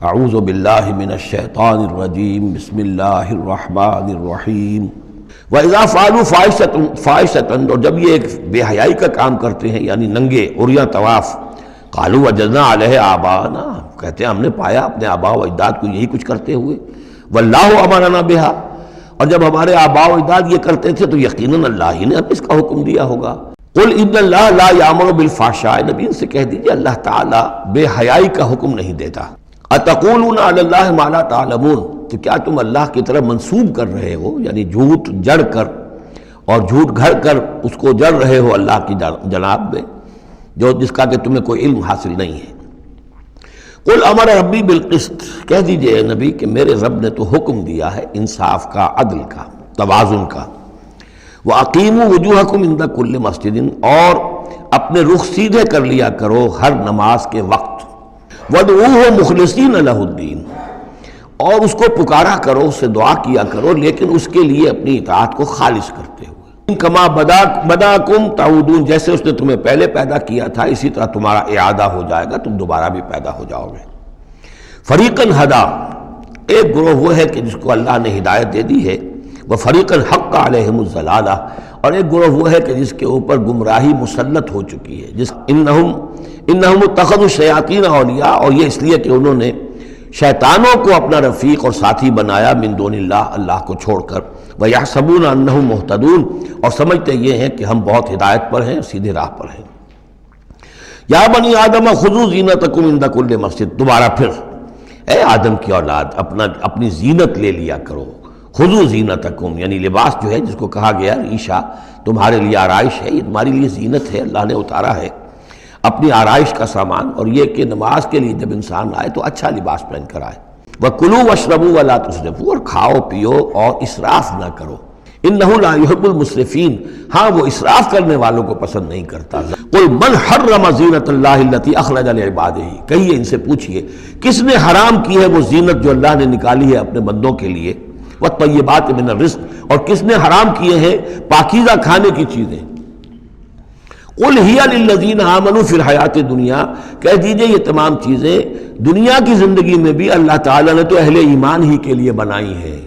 اعوذ باللہ من الشیطان الرجیم بسم اللہ الرحمن الرحیم وَإِذَا فَعَلُوا فَاحِشَةً اور جب یہ ایک بے حیائی کا کام کرتے ہیں یعنی ننگے عریاں طواف، قالوا وجدنا علیہ آباءنا، کہتے ہیں ہم نے پایا اپنے آباء و اجداد کو یہی کچھ کرتے ہوئے، واللہ امرنا بہا، اور جب ہمارے آباء و اجداد یہ کرتے تھے تو یقیناً اللہ ہی نے ہمیں اس کا حکم دیا ہوگا۔ قل ان اللہ لا یامر بالفحشاء، نبی ان سے کہہ دیجئے اللہ تعالیٰ بے حیائی کا حکم نہیں دیتا۔ اتقولون علی اللہ ما لا تعلمون، تو کیا تم اللہ کی طرف منسوب کر رہے ہو، یعنی جھوٹ جڑ کر اور جھوٹ گھڑ کر اس کو جڑ رہے ہو اللہ کی جناب میں، جس کا کہ تمہیں کوئی علم حاصل نہیں ہے۔ قل امر ربی بالقسط، کہہ دیجئے نبی کہ میرے رب نے تو حکم دیا ہے انصاف کا، عدل کا، توازن کا۔ وَأَقِيمُوا وُجُوهَكُمْ عِنْدَ كُلِّ مَسْجِدٍ، اور اپنے رخ سیدھے کر لیا کرو ہر نماز کے وقت۔ وَادْعُوهُ مُخْلِصِينَ لَهُ الدِّينَ، اور اس کو پکارا کرو، اس سے دعا کیا کرو، لیکن اس کے لیے اپنی اطاعت کو خالص کرتے ہوئے۔ کما بداکم تعودون، جیسے اس نے تمہیں پہلے پیدا کیا تھا اسی طرح تمہارا اعادہ ہو جائے گا، تم دوبارہ بھی پیدا ہو جاؤ گے۔ فریقاً ہدا، ایک گروہ وہ ہے کہ جس کو اللہ نے ہدایت دے دی ہے، وہ فریقاً حق علیہم الضلالہ، اور ایک گروہ وہ ہے کہ جس کے اوپر گمراہی مسلط ہو چکی ہے، انہم اتخذوا الشیاطین اولیاء، اور یہ اس لیے کہ انہوں نے شیطانوں کو اپنا رفیق اور ساتھی بنایا من دون اللہ، اللہ کو چھوڑ کر، وَيَحْسَبُونَ أَنَّهُمْ مُهْتَدُونَ، اور سمجھتے یہ ہیں کہ ہم بہت ہدایت پر ہیں، سیدھے راہ پر ہیں۔ یا بنی آدم خذوا زینتکم عند کل مسجد، دوبارہ پھر اے آدم کی اولاد اپنی زینت لے لیا کرو۔ خذوا زینتکم یعنی لباس جو ہے جس کو کہا گیا ریشہ تمہارے لیے آرائش ہے، یہ تمہاری لیے زینت ہے، اللہ نے اتارا ہے اپنی آرائش کا سامان، اور یہ کہ نماز کے لیے جب انسان آئے تو اچھا لباس پہن کر آئے۔ وَكُلُوا وَاشْرَبُوا وَلَا تُسْرِفُوا، اور کھاؤ پیو اور اسراف نہ کرو۔ إِنَّهُ لَا يُحِبُّ الْمُسْرِفِينَ، ہاں وہ اسراف کرنے والوں کو پسند نہیں کرتا۔ قُلْ مَنْ حَرَّمَ زِینَةَ اللَّهِ الَّتِي أَخْرَجَ لِعِبَادِهِ، کہیے ان سے پوچھئے کس نے حرام کی ہے وہ زینت جو اللہ نے نکالی ہے اپنے بندوں کے لیے، وَالطَّيِّبَاتِ مِنَ الرِّزْقِ، اور کس نے حرام کیے ہیں پاکیزہ کھانے کی چیزیں۔ قُلْ هِيَ لِلَّذِينَ آمَنُوا فِي الْحَيَاةِ الدُّنْيَا، کہہ دیجئے یہ تمام چیزیں دنیا کی زندگی میں بھی اللہ تعالیٰ نے تو اہل ایمان ہی کے لیے بنائی ہیں،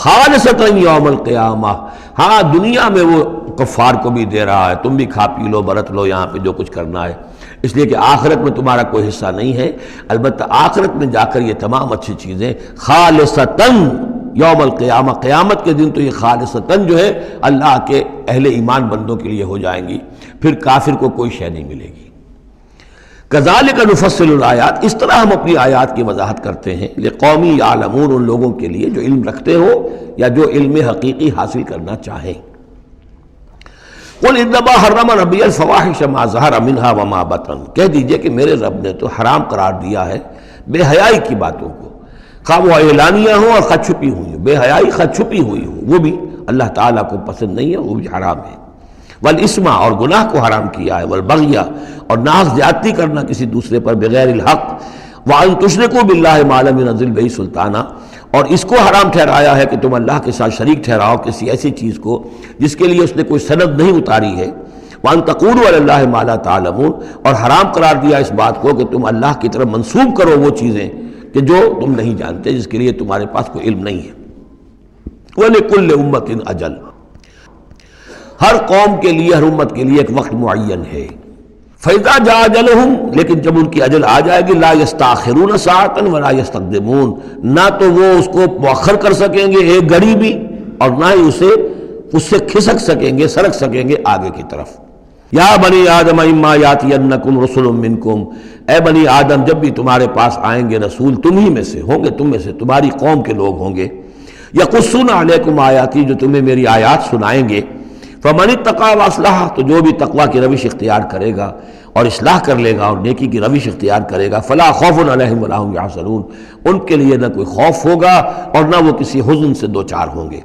خالصۃ یوم القیامہ، ہاں دنیا میں وہ کفار کو بھی دے رہا ہے، تم بھی کھا پی لو برت لو یہاں پہ جو کچھ کرنا ہے، اس لیے کہ آخرت میں تمہارا کوئی حصہ نہیں ہے، البتہ آخرت میں جا کر یہ تمام اچھی چیزیں خالصۃ یوم القیامہ، قیامت کے دن تو یہ خالصتاً جو ہے اللہ کے اہل ایمان بندوں کے لیے ہو جائیں گی، پھر کافر کو کوئی شے نہیں ملے گی۔ کذالک نفصل الآیات، اس طرح ہم اپنی آیات کی وضاحت کرتے ہیں، لقوم یعلمون، ان لوگوں کے لیے جو علم رکھتے ہو یا جو علم حقیقی حاصل کرنا چاہیں۔ قل انما حرم ربی الفواحش ما ظہر منها وما بطن، کہہ دیجئے کہ میرے رب نے تو حرام قرار دیا ہے بے حیائی کی باتوں کو، خواہ وہ اعلانیہ ہوں اور خود چھپی ہوئی ہوں، بے حیائی خود چھپی ہوئی ہو وہ بھی اللہ تعالیٰ کو پسند نہیں ہے، وہ بھی حرام ہے۔ والاسم، اور گناہ کو حرام کیا ہے، والبغی، اور ناحق زیادتی کرنا کسی دوسرے پر بغیر الحق، وان تشرکوا باللہ ما لم ينزل بہ سلطانا، اور اس کو حرام ٹھہرایا ہے کہ تم اللہ کے ساتھ شریک ٹھہراؤ کسی ایسی چیز کو جس کے لیے اس نے کوئی سند نہیں اتاری ہے، وان تقولوا علی اللہ ما لا تعلمون، اور حرام قرار دیا اس بات کو کہ تم اللہ کی طرف منسوب کرو وہ چیزیں کہ جو تم نہیں جانتے، جس کے لیے تمہارے پاس کوئی علم نہیں ہے۔ وَلِكُلِّ أُمَّةٍ أَجَلٌ، ہر قوم کے لیے، ہر امت کے لیے ایک وقت معین ہے۔ فَإِذَا جَاءَ أَجَلُهُمْ، لیکن جب ان کی اجل آ جائے گی، لَا يَسْتَأْخِرُونَ سَاعَةً وَلَا يَسْتَقْدِمُونَ، نہ تو وہ اس کو مؤخر کر سکیں گے ایک گھڑی بھی، اور نہ ہی اس سے کھسک سکیں گے، سرک سکیں گے آگے کی طرف۔ یا بنی آدم اما یاتینکم رسل منکم، اے بنی آدم جب بھی تمہارے پاس آئیں گے رسول تم ہی میں سے ہوں گے، تم میں سے تمہاری قوم کے لوگ ہوں گے، یقصون علیکم آیاتی، جو تمہیں میری آیات سنائیں گے، فمن اتقی واصلح، تو جو بھی تقوی کی روش اختیار کرے گا اور اصلاح کر لے گا اور نیکی کی روش اختیار کرے گا، فلا خوف علیہم ولا هم یحزنون، ان کے لیے نہ کوئی خوف ہوگا اور نہ وہ کسی حزن سے دوچار ہوں گے۔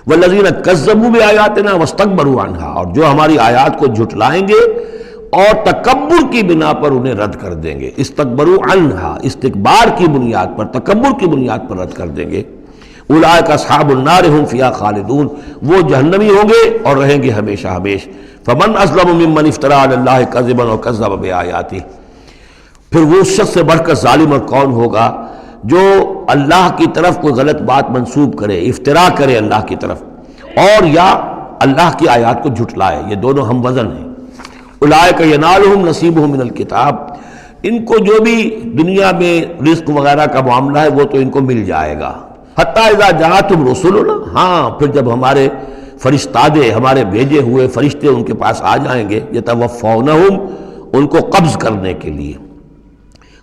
والذین کذبوا بآیاتنا واستکبروا عنہا، اور جو ہماری آیات کو جھٹلائیں گے اور تکبر کی بنا پر انہیں رد کر دیں گے، استکبروا عنہا، استکبار کی بنیاد پر، تکبر کی بنیاد پر رد کر دیں گے، اولئک اصحاب النار هم فیہا خالدون، وہ جہنمی ہوں گے اور رہیں گے ہمیشہ ہمیش۔ فمن اظلم ممن افتری علی اللہ کذبا وکذب بآیاتہ، پھر وہ اس شخص سے بڑھ کر ظالم اور کون ہوگا جو اللہ کی طرف کوئی غلط بات منسوب کرے، افتراء کرے اللہ کی طرف، اور یا اللہ کی آیات کو جھٹلائے، یہ دونوں ہم وزن ہیں۔ اولئک ینالہم نصیبہم من الکتاب، ان کو جو بھی دنیا میں رزق وغیرہ کا معاملہ ہے وہ تو ان کو مل جائے گا۔ حتیٰ اذا جاءتہم رسلنا، ہاں پھر جب ہمارے فرشتادے، ہمارے بھیجے ہوئے فرشتے ان کے پاس آ جائیں گے، یتوفونہم، ان کو قبض کرنے کے لیے،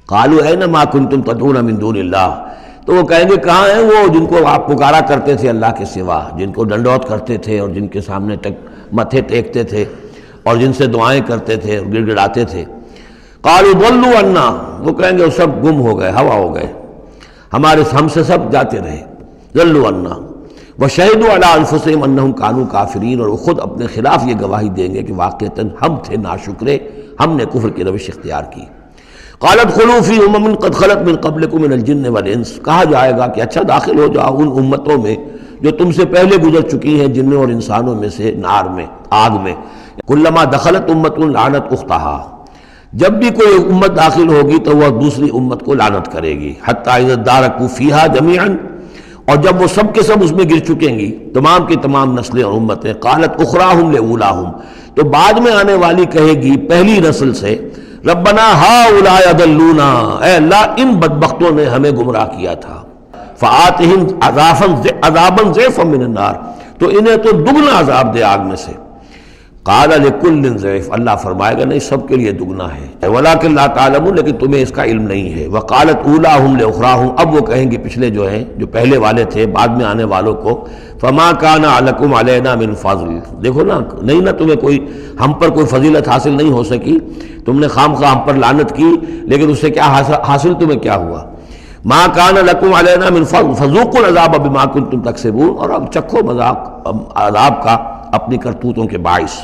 قالوا این ما کنتم تدعون من دون اللہ، تو وہ کہیں گے کہاں ہیں وہ جن کو آپ پکارا کرتے تھے اللہ کے سوا، جن کو ڈنڈوت کرتے تھے اور جن کے سامنے متھے ٹیکتے تھے اور جن سے دعائیں کرتے تھے اور گڑ گڑاتے تھے۔ قالوا ضلوا عنا، وہ کہیں گے وہ سب گم ہو گئے، ہوا ہو گئے، ہم سے سب جاتے رہے، ضلوا عنا وشہدوا علی انفسہم انہم کانوا کافرین، اور وہ خود اپنے خلاف یہ گواہی دیں گے کہ واقعتاً ہم تھے ناشکرے، ہم نے کفر کی روش اختیار کی۔ قالت خلوا فی امم قد خلت من قبلکم من الجن والانس، کہا جائے گا کہ اچھا داخل ہو جاؤ ان امتوں میں جو تم سے پہلے گزر چکی ہیں جنوں اور انسانوں میں سے، نار میں، آگ میں۔ کلما دخلت امت لعنت اختہا، جب بھی کوئی امت داخل ہوگی تو وہ دوسری امت کو لعنت کرے گی۔ حتی اذا ادارکوا فیہا جمیعا، اور جب وہ سب کے سب اس میں گر چکیں گی، تمام کی تمام نسلیں اور امتیں، قالت اخراہم لاولاہم، تو بعد میں آنے والی کہے گی پہلی نسل سے، ربنا ہؤلاء اضلونا، اے اللہ ان بدبختوں نے ہمیں گمراہ کیا تھا، فآتہم عذابا ضعفا من النار، تو انہیں تو دگنا عذاب دے آگ میں سے۔ قال لکل ضعف، اللہ فرمائے گا نہیں سب کے لیے دگنا ہے، ولکن لا تعلمون، لیکن تمہیں اس کا علم نہیں ہے۔ وقالت اولاہم لاخراہم، اب وہ کہیں گے پچھلے جو ہیں جو پہلے والے تھے بعد میں آنے والوں کو، فما کان علیکم علینا من فضل، دیکھو نا نہیں نا تمہیں کوئی ہم پر کوئی فضیلت حاصل نہیں ہو سکی، تم نے خام خواہ ہم پر لعنت کی، لیکن اس سے کیا حاصل تمہیں کیا ہوا؟ ما کان لکم علینا من فضل فذوقوا العذاب بما کنتم تکسبون، اور اب چکھو مذاق عذاب کا اپنی کرتوتوں کے باعث۔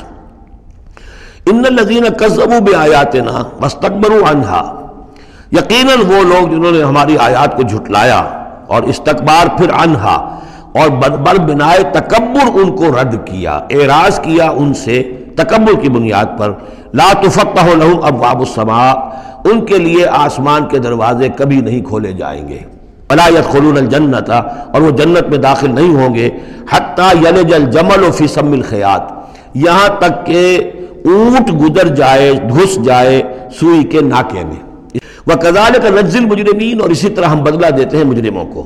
ان الذین کذبوا بآیاتنا واستکبروا عنہا، یقیناً وہ لوگ جنہوں نے ہماری آیات کو جھٹلایا اور استکبار پھر عنہا، اور بر بنائے تکبر ان کو رد کیا، اعراض کیا ان سے تکبر کی بنیاد پر، لا تفتح لهم ابواب السماء، ان کے لیے آسمان کے دروازے کبھی نہیں کھولے جائیں گے، ولا يدخلون الجنۃ، اور وہ جنت میں داخل نہیں ہوں گے، حتی یلج الجمل فی سم الخیاط، یہاں تک کہ اونٹ گزر جائے، گھس جائے سوئی کے ناکے میں۔ وَكَذَلِكَ نَجْزِي الْمُجْرِمِينَ، اور اسی طرح ہم بدلہ دیتے ہیں مجرموں کو۔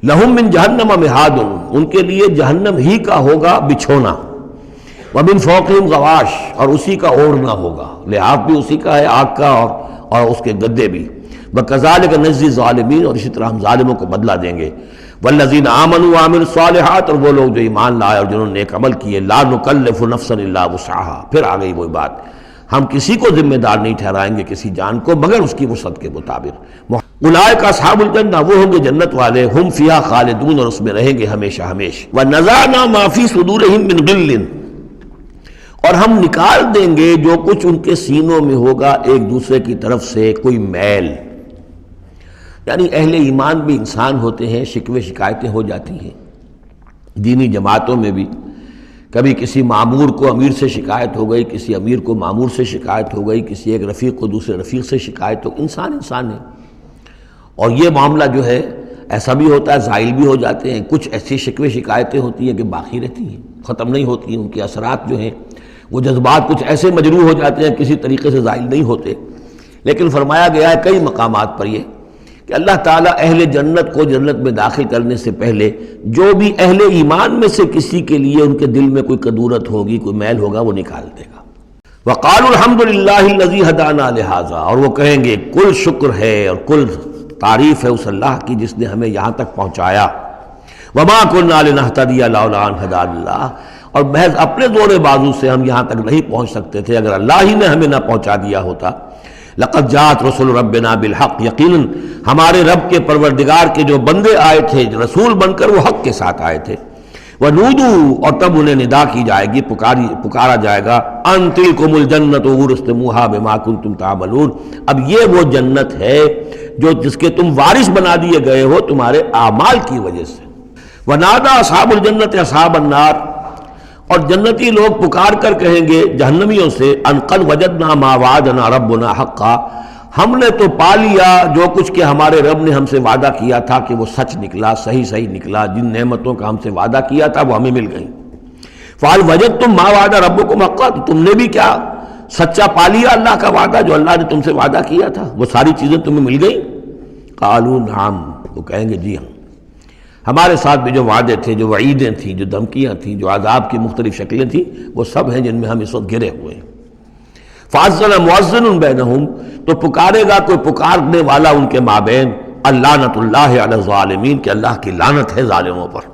لَهُم مِّن جَهَنَّمَ مِهَادٌ، ان کے لیے جہنم ہی کا ہوگا بچھونا، وَمِن فَوْقِهِمْ غَوَاشٍ، اور اسی کا اوڑھنا ہوگا، لحاف بھی اسی کا ہے آگ کا، اور اس کے گدے بھی۔ وَكَذَلِكَ نَجْزِي الظَّالِمِينَ، اور اسی طرح ہم ظالموں کو بدلہ دیں گے۔ والذین آمنوا وعملوا الصالحات، اور وہ لوگ جو ایمان لائے اور جنہوں نے نیک عمل کیے، لا نکلف نفسا الا وسعها، پھر آ گئی وہی بات، ہم کسی کو ذمہ دار نہیں ٹھہرائیں گے کسی جان کو مگر اس کی وسعت کے مطابق۔ اولئک اصحاب الجنہ، وہ ہوں گے جنت والے، ہم فیہا خالدون، اور اس میں رہیں گے ہمیشہ ہمیشہ۔ ونزعنا ما فی صدورہم من غل، اور ہم نکال دیں گے جو کچھ ان کے سینوں میں ہوگا ایک دوسرے کی طرف سے کوئی میل، یعنی اہل ایمان بھی انسان ہوتے ہیں، شکوے شکایتیں ہو جاتی ہیں، دینی جماعتوں میں بھی کبھی کسی معمور کو امیر سے شکایت ہو گئی، کسی امیر کو معمور سے شکایت ہو گئی، کسی ایک رفیق کو دوسرے رفیق سے شکایت ہو، انسان ہے، اور یہ معاملہ جو ہے ایسا بھی ہوتا ہے، زائل بھی ہو جاتے ہیں، کچھ ایسی شکوے شکایتیں ہوتی ہیں کہ باقی رہتی ہیں، ختم نہیں ہوتی ہیں، ان کے اثرات جو ہیں وہ جذبات کچھ ایسے مجروح ہو جاتے ہیں کسی طریقے سے زائل نہیں ہوتے، لیکن فرمایا گیا ہے کئی مقامات پر یہ کہ اللہ تعالیٰ اہل جنت کو جنت میں داخل کرنے سے پہلے جو بھی اہل ایمان میں سے کسی کے لیے ان کے دل میں کوئی کدورت ہوگی، کوئی میل ہوگا، وہ نکال دے گا۔ وقالوا الحمد للہ الذی ہدانا لہذا، اور وہ کہیں گے کل شکر ہے اور کل تعریف ہے اس اللہ کی جس نے ہمیں یہاں تک پہنچایا، وما كنا لنهتدی لولا ان هدانا اللہ، اور محض اپنے زور بازو سے ہم یہاں تک نہیں پہنچ سکتے تھے اگر اللہ ہی نے ہمیں نہ پہنچا دیا ہوتا۔ لقد جاءت رسل ربنا بالحق، یقیناً ہمارے رب کے پروردگار کے جو بندے آئے تھے رسول بن کر وہ حق کے ساتھ آئے تھے۔ وَنُودُوا، اور تب انہیں ندا کی جائے گی، پکارا جائے گا، أَن تِلْكُمُ الْجَنَّةُ أُورِثْتُمُوهَا بِمَا كُنتُمْ تَعْمَلُونَ، اب یہ وہ جنت ہے جس کے تم وارث بنا دیے گئے ہو تمہارے اعمال کی وجہ سے۔ وَنَادَىٰ أَصْحَابُ الْجَنَّةِ أَصْحَابَ النَّارِ، اور جنتی لوگ پکار کر کہیں گے جہنمیوں سے، ان قد وجدنا ما وعدنا ربنا حقا، ہم نے تو پا لیا جو کچھ کہ ہمارے رب نے ہم سے وعدہ کیا تھا کہ وہ سچ نکلا، صحیح نکلا، جن نعمتوں کا ہم سے وعدہ کیا تھا وہ ہمیں مل گئیں۔ فَهَلْ وَجَدْتُم مَّا وَعَدَ رَبُّكُمْ حَقًّا، تو تم نے بھی کیا سچا پا لیا اللہ کا وعدہ جو اللہ نے تم سے وعدہ کیا تھا، وہ ساری چیزیں تمہیں مل گئیں؟ قالوا نعم، وہ کہیں گے جی ہاں، ہمارے ساتھ بھی جو وعدے تھے، جو وعیدیں تھیں، جو دھمکیاں تھیں، جو عذاب کی مختلف شکلیں تھیں، وہ سب ہیں جن میں ہم اس وقت گرے ہوئے ہیں۔ فَأَذَّنَ مُؤَذِّنٌ بَيْنَهُمْ، تو پکارے گا کوئی پکارنے والا ان کے مابین، اللعنۃ اللہ علی الظالمین، کہ اللہ کی لعنت ہے ظالموں پر۔